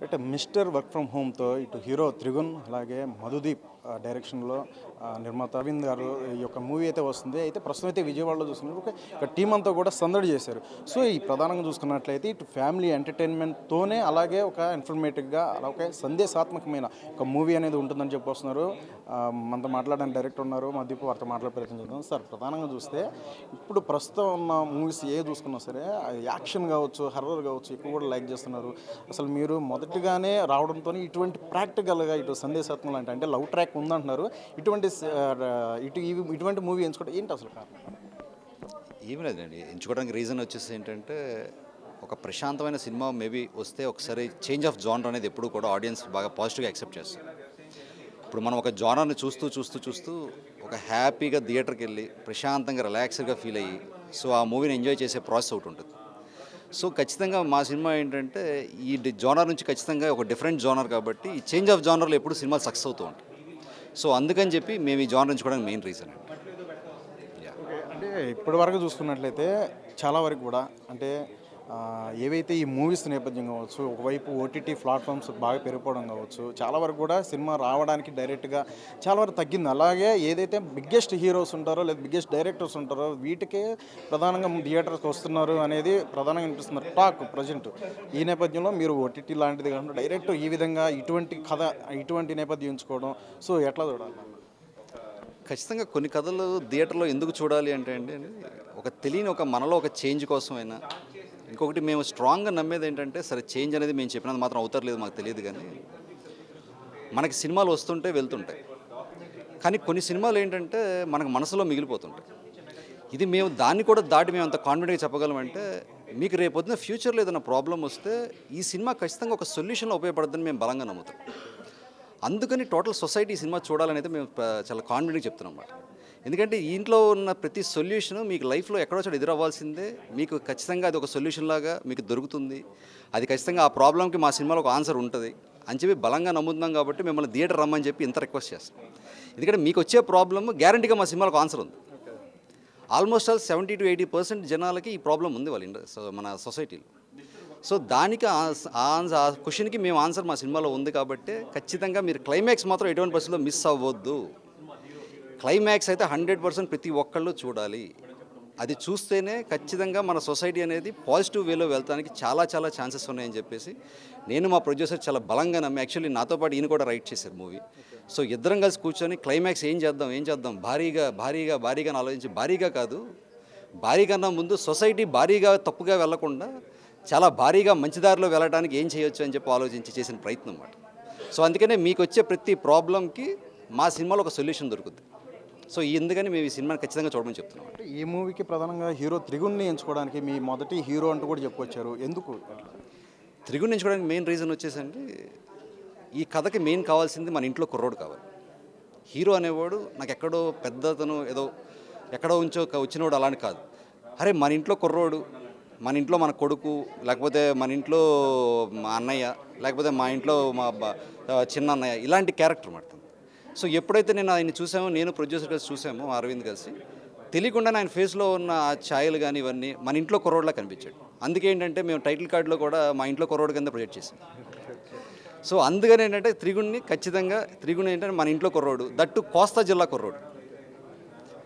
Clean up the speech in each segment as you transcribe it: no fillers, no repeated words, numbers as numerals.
అంటే mister work from హోమ్తో ఇటు hero Trigun అలాగే మధుదీప్ డైరెక్షన్లో నిర్మాత అరవింద్ గారు ఈ యొక్క మూవీ అయితే వస్తుంది. అయితే ప్రస్తుతం అయితే విజయవాడలో చూస్తున్నారు. ఒక టీం అంతా కూడా సందడి చేశారు. సో ఈ ప్రధానంగా చూసుకున్నట్లయితే ఇటు ఫ్యామిలీ ఎంటర్టైన్మెంట్తోనే అలాగే ఒక ఇన్ఫర్మేటివ్గా అలాగే సందేశాత్మకమైన ఒక మూవీ అనేది ఉంటుందని చెప్పి వస్తున్నారు. మనతో మాట్లాడడానికి డైరెక్టర్ ఉన్నారు, మధుదీప్ వారితో మాట్లాడే ప్రయత్నం చేద్దాం. సార్, ప్రధానంగా చూస్తే ఇప్పుడు ప్రస్తుతం ఉన్న మూవీస్ ఏ చూసుకున్నా సరే యాక్షన్ కావచ్చు, హర్రర్ కావచ్చు ఎక్కువ కూడా లైక్ చేస్తున్నారు. అసలు మీరు మొదటిగానే రావడంతో ఇటువంటి ప్రాక్టికల్గా ఇటు సందేశాత్మకం అంటే లవ్ ట్రాక్ ఉందంటున్నారు. ఇటువంటి మూవీ ఎంచుకోవడం ఏంటి అసలు కారణం? ఏమి లేదండి, ఎంచుకోవడానికి రీజన్ వచ్చేసి ఏంటంటే ఒక ప్రశాంతమైన సినిమా మేబీ వస్తే ఒకసారి చేంజ్ ఆఫ్ జానర్ అనేది ఎప్పుడు కూడా ఆడియన్స్ బాగా పాజిటివ్గా యాక్సెప్ట్ చేస్తారు. ఇప్పుడు మనం ఒక జానర్ని చూస్తూ ఒక హ్యాపీగా థియేటర్కి వెళ్ళి ప్రశాంతంగా రిలాక్స్డ్గా ఫీల్ అయ్యి సో ఆ మూవీని ఎంజాయ్ చేసే ప్రాసెస్ ఒకటి ఉంటుంది. సో ఖచ్చితంగా మా సినిమా ఏంటంటే ఈ జానర్ నుంచి ఖచ్చితంగా ఒక డిఫరెంట్ జానర్ కాబట్టి ఈ చేంజ్ ఆఫ్ జానర్లో ఎప్పుడు సినిమాలు సక్సెస్ అవుతూ ఉంటాయి. సో అందుకని చెప్పి మేము ఈ జానర్ ఎంచుకోవడానికి మెయిన్ రీజన్ అండి. అంటే ఇప్పటి వరకు చూసుకున్నట్లయితే చాలా వరకు కూడా అంటే ఏవైతే ఈ మూవీస్ నేపథ్యం కావచ్చు, ఒకవైపు ఓటీటీ ప్లాట్ఫామ్స్ బాగా పెరిగిపోవడం కావచ్చు, చాలా వరకు కూడా సినిమా రావడానికి డైరెక్ట్గా చాలా వరకు తగ్గింది. అలాగే ఏదైతే బిగ్గెస్ట్ హీరోస్ ఉంటారో లేదా బిగ్గెస్ట్ డైరెక్టర్స్ ఉంటారో వీటికే ప్రధానంగా థియేటర్స్కి వస్తున్నారు అనేది ప్రధానంగా అనిపిస్తున్నారు టాక్ ప్రజెంట్. ఈ నేపథ్యంలో మీరు ఓటీటీ లాంటిది కాకుండా డైరెక్ట్ ఈ విధంగా ఇటువంటి కథ ఇటువంటి నేపథ్యం ఎంచుకోవడం సో ఎట్లా చూడాలి? ఖచ్చితంగా కొన్ని కథలు థియేటర్లో ఎందుకు చూడాలి అంటే అండి, ఒక తెలియని ఒక మనలో ఒక చేంజ్ కోసమైనా, ఇంకొకటి మేము స్ట్రాంగ్గా నమ్మేది ఏంటంటే సరే చేంజ్ అనేది మేము చెప్పినంత మాత్రం అవుతారు మాకు తెలియదు, కానీ మనకి సినిమాలు వస్తుంటే వెళ్తుంటాయి, కానీ కొన్ని సినిమాలు ఏంటంటే మనకు మనసులో మిగిలిపోతుంటాయి. ఇది మేము దాన్ని కూడా దాటి మేము అంత కాన్ఫిడెంట్గా చెప్పగలమంటే మీకు రేపొద్దున ఫ్యూచర్లో ఏదైనా ప్రాబ్లం వస్తే ఈ సినిమా ఖచ్చితంగా ఒక సొల్యూషన్లో ఉపయోగపడుతుందని మేము బలంగా నమ్ముతాం. అందుకని టోటల్ సొసైటీ సినిమా చూడాలని అయితే మేము చాలా కాన్ఫిడెంట్గా చెప్తున్నాం అన్నమాట. ఎందుకంటే ఇంట్లో ఉన్న ప్రతి సొల్యూషను మీకు లైఫ్లో ఎక్కడో చోట ఎదురవ్వాల్సిందే, మీకు ఖచ్చితంగా అది ఒక సొల్యూషన్ లాగా మీకు దొరుకుతుంది. అది ఖచ్చితంగా ఆ ప్రాబ్లంకి మా సినిమాలో ఒక ఆన్సర్ ఉంటుంది అని చెప్పి బలంగా నమ్ముతున్నాం. కాబట్టి మిమ్మల్ని థియేటర్ రమ్మని చెప్పి ఇంత రిక్వెస్ట్ చేస్తాం. ఎందుకంటే మీకు వచ్చే ప్రాబ్లమ్ గ్యారంటీగా మా సినిమాలో ఒక ఆన్సర్ ఉంది. ఆల్మోస్ట్ ఆల్ 70 to 80% జనాలకి ఈ ప్రాబ్లం ఉంది మన సొసైటీలో. సో దానికి ఆ క్వశ్చన్కి మేము ఆన్సర్ మా సినిమాలో ఉంది. కాబట్టి ఖచ్చితంగా మీరు క్లైమాక్స్ మాత్రం ఎటువంటి పరిస్థితుల్లో మిస్ అవ్వద్దు. క్లైమాక్స్ అయితే 100% ప్రతి ఒక్కళ్ళు చూడాలి. అది చూస్తేనే ఖచ్చితంగా మన సొసైటీ అనేది పాజిటివ్ వేలో వెళ్తానికి చాలా ఛాన్సెస్ ఉన్నాయని చెప్పేసి నేను మా ప్రొడ్యూసర్ చాలా బలంగా నమ్మి, యాక్చువల్లీ నాతో పాటు ఈయన కూడా రైట్ చేశారు మూవీ. సో ఇద్దరం కలిసి కూర్చొని క్లైమాక్స్ ఏం చేద్దాం భారీగా ఆలోచించి, భారీగా కాదు, భారీ కన్నా ముందు సొసైటీ భారీగా తప్పుగా వెళ్లకుండా చాలా భారీగా మంచి దారిలో వెళ్ళడానికి ఏం చేయొచ్చు అని చెప్పి ఆలోచించి చేసిన ప్రయత్నం అన్నమాట. సో అందుకనే మీకు వచ్చే ప్రతి ప్రాబ్లంకి మా సినిమాలో ఒక సొల్యూషన్ దొరుకుతుంది. సో ఎందుకని మేము ఈ సినిమాని ఖచ్చితంగా చూడమని చెప్తున్నాం. అంటే ఈ మూవీకి ప్రధానంగా హీరో త్రిగుణ్ని ఎంచుకోవడానికి మీ మొదటి హీరో అంటూ కూడా చెప్పుకొచ్చారు. ఎందుకు త్రిగుణ్ని ఎంచుకోవడానికి మెయిన్ రీజన్ వచ్చేసండి, ఈ కథకి మెయిన్ కావాల్సింది మన ఇంట్లో కుర్రోడు కావాలి. హీరో అనేవాడు నాకు ఎక్కడో పెద్దతను ఏదో ఎక్కడో వచ్చినవాడు అలాంటి కాదు. అరే మన ఇంట్లో కుర్రోడు, మన ఇంట్లో మన కొడుకు, లేకపోతే మన ఇంట్లో మా అన్నయ్య, లేకపోతే మా ఇంట్లో మా చిన్న అన్నయ్య, ఇలాంటి క్యారెక్టర్ మాట. సో ఎప్పుడైతే నేను ఆయన చూసామో, నేను ప్రొడ్యూసర్ కలిసి చూసామో అరవింద్ కలిసి, తెలియకుండా ఆయన ఫేస్లో ఉన్న ఆ ఛాయలు కానీ ఇవన్నీ మన ఇంట్లో కుర్రోడ్లా కనిపించాడు. అందుకే ఏంటంటే మేము టైటిల్ కార్డులో కూడా మా ఇంట్లో కుర్రోడు కింద ప్రొజెక్ట్ చేసాం. సో అందుకని ఏంటంటే త్రిగుణ్ ఏంటంటే మన ఇంట్లో కుర్రోడు, దట్టు కోస్తా జిల్లా కుర్రోడు.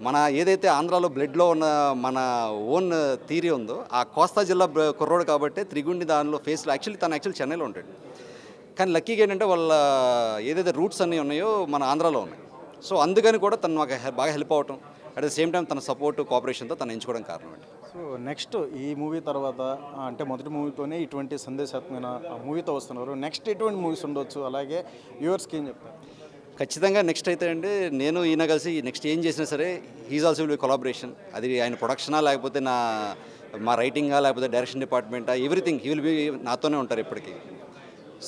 మన ఏదైతే ఆంధ్రాలో బ్లడ్లో ఉన్న మన ఓన్ థీరీ ఉందో ఆ కోస్తా జిల్లా కుర్రోడు కాబట్టి త్రిగుణ్ని దానిలో ఫేస్లో తను చెన్నైలో ఉంటాడు. కానీ లక్కీగా ఏంటంటే వాళ్ళ ఏదైతే రూట్స్ అన్నీ ఉన్నాయో మన ఆంధ్రాలో ఉన్నాయి. సో అందుకని కూడా తను మాకు బాగా హెల్ప్ అవ్వటం, అట్ ద సేమ్ టైం తన సపోర్ట్ కోఆపరేషన్తో తను ఎంచుకోవడం కారణం అండి. సో నెక్స్ట్ ఈ మూవీ తర్వాత అంటే మొదటి మూవీతోనే ఇటువంటి సందేశాత్మకమైన మూవీతో వస్తున్నారు. నెక్స్ట్ ఎటువంటి మూవీస్ ఉండొచ్చు, అలాగే వ్యూవర్స్కి ఏం చెప్తారు? ఖచ్చితంగా నెక్స్ట్ అయితే అండి, నేను ఈయన కలిసి నెక్స్ట్ ఏం చేసినా సరే he's also will be collaboration. అది ఆయన ప్రొడక్షనా, లేకపోతే మా రైటింగా, లేకపోతే డైరెక్షన్ డిపార్ట్మెంటా, ఎవ్రీథింగ్ హీ విల్ బి నాతోనే ఉంటారు ఎప్పటికీ.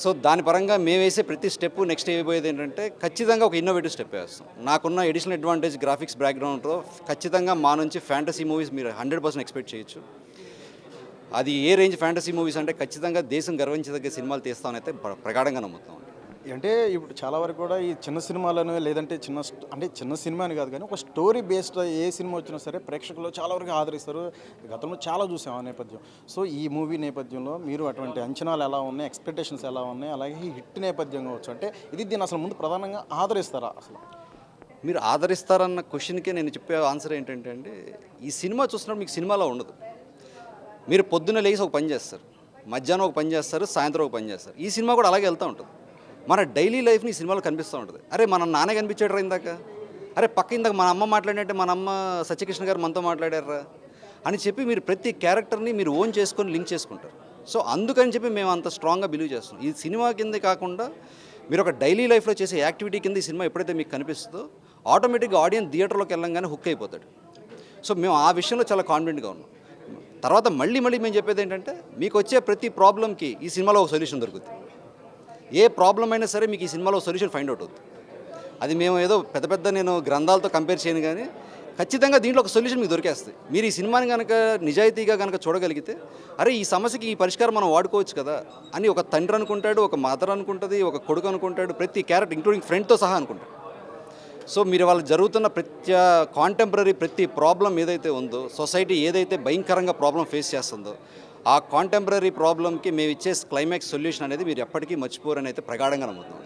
సో దాని పరంగా మేము వేసే ప్రతి స్టెప్ నెక్స్ట్ అయిపోయేది ఏంటంటే ఖచ్చితంగా ఒక ఇన్నోవేటివ్ స్టెప్ వేస్తాం. నాకున్న ఎడిషనల్ అడ్వాంటేజ్ గ్రాఫిక్స్ బ్యాక్గ్రౌండ్తో ఖచ్చితంగా మా నుంచి ఫ్యాంటసీ మూవీస్ మీరు 100% ఎక్స్పెక్ట్ చేయొచ్చు. అది ఏ రేంజ్ ఫ్యాంటసీ మూవీస్ అంటే ఖచ్చితంగా దేశం గర్వించదగ్గ సినిమాలు తీస్తామని అయితే ప్రగాఢంగా నమ్ముతాం. అంటే ఇప్పుడు చాలా వరకు కూడా ఈ చిన్న సినిమాలను లేదంటే అంటే చిన్న సినిమా అని కాదు కానీ ఒక స్టోరీ బేస్డ్ ఏ సినిమా వచ్చినా సరే ప్రేక్షకులు చాలా వరకు ఆదరిస్తారు. గతంలో చాలా చూసాం ఆ నేపథ్యం. సో ఈ మూవీ నేపథ్యంలో మీరు అటువంటి అంచనాలు ఎలా ఉన్నాయి, ఎక్స్పెక్టేషన్స్ ఎలా ఉన్నాయి, అలాగే ఈ హిట్ నేపథ్యం కావచ్చు, అంటే దీన్ని అసలు ముందు ప్రధానంగా ఆదరిస్తారా అసలు? మీరు ఆదరిస్తారన్న క్వశ్చన్కే నేను చెప్పే ఆన్సర్ ఏంటంటే అండి, ఈ సినిమా చూస్తున్నప్పుడు మీకు సినిమాలో ఉండదు. మీరు పొద్దున్న లేచి ఒక పని చేస్తారు, మధ్యాహ్నం ఒక పని చేస్తారు, సాయంత్రం ఒక పని చేస్తారు. ఈ సినిమా కూడా అలాగే వెళ్తూ ఉంటుంది. మన డైలీ లైఫ్ని ఈ సినిమాలో కనిపిస్తూ ఉంటుంది. అరే మన నాన్న కనిపించాడు రా ఇందాక, అరే పక్క ఇందాక మన అమ్మ మాట్లాడినట్టే మన అమ్మ సత్యకృష్ణ గారు మనతో మాట్లాడారా అని చెప్పి మీరు ప్రతి క్యారెక్టర్ని మీరు ఓన్ చేసుకొని లింక్ చేసుకుంటారు. సో అందుకని చెప్పి మేము అంత స్ట్రాంగ్గా బిలీవ్ చేస్తాం. ఈ సినిమా కింద కాకుండా మీరు ఒక డైలీ లైఫ్లో చేసే యాక్టివిటీ కింద ఈ సినిమా ఎప్పుడైతే మీకు కనిపిస్తుందో ఆటోమేటిక్గా ఆడియన్స్ థియేటర్లోకి వెళ్ళంగానే హుక్ అయిపోతాడు. సో మేము ఆ విషయంలో చాలా కాన్ఫిడెంట్గా ఉన్నాం. తర్వాత మళ్ళీ మేము చెప్పేది ఏంటంటే, మీకు వచ్చే ప్రతి ప్రాబ్లంకి ఈ సినిమాలో ఒక సొల్యూషన్ దొరుకుతుంది. ఏ ప్రాబ్లం అయినా సరే మీకు ఈ సినిమాలో సొల్యూషన్ ఫైండ్ అవుట్ అవుతుంది. అది మేము ఏదో పెద్ద నేను గ్రంథాలతో కంపేర్ చేయను, కానీ ఖచ్చితంగా దీంట్లో ఒక సొల్యూషన్ మీకు దొరికేస్తుంది. మీరు ఈ సినిమాని కనుక నిజాయితీగా కనుక చూడగలిగితే, అరే ఈ సమస్యకి ఈ పరిష్కారం మనం వాడుకోవచ్చు కదా అని ఒక తండ్రి అనుకుంటాడు, ఒక మదర్ అనుకుంటుంది, ఒక కొడుకు అనుకుంటాడు, ప్రతి క్యారెక్టర్ ఇంక్లూడింగ్ ఫ్రెండ్తో సహా అనుకుంటాడు. సో మీరు వాళ్ళకి జరుగుతున్న కాంటెంపరీ ప్రతి ప్రాబ్లం ఏదైతే ఉందో, సొసైటీ ఏదైతే భయంకరంగా ప్రాబ్లం ఫేస్ చేస్తుందో, ఆ కాంటెంపరీ ప్రాబ్లంకి మేము ఇచ్చే క్లైమాక్స్ సొల్యూషన్ అనేది మీరు ఎప్పటికీ మర్చిపోరని అయితే ప్రగాఢంగా నమ్ముతున్నాం.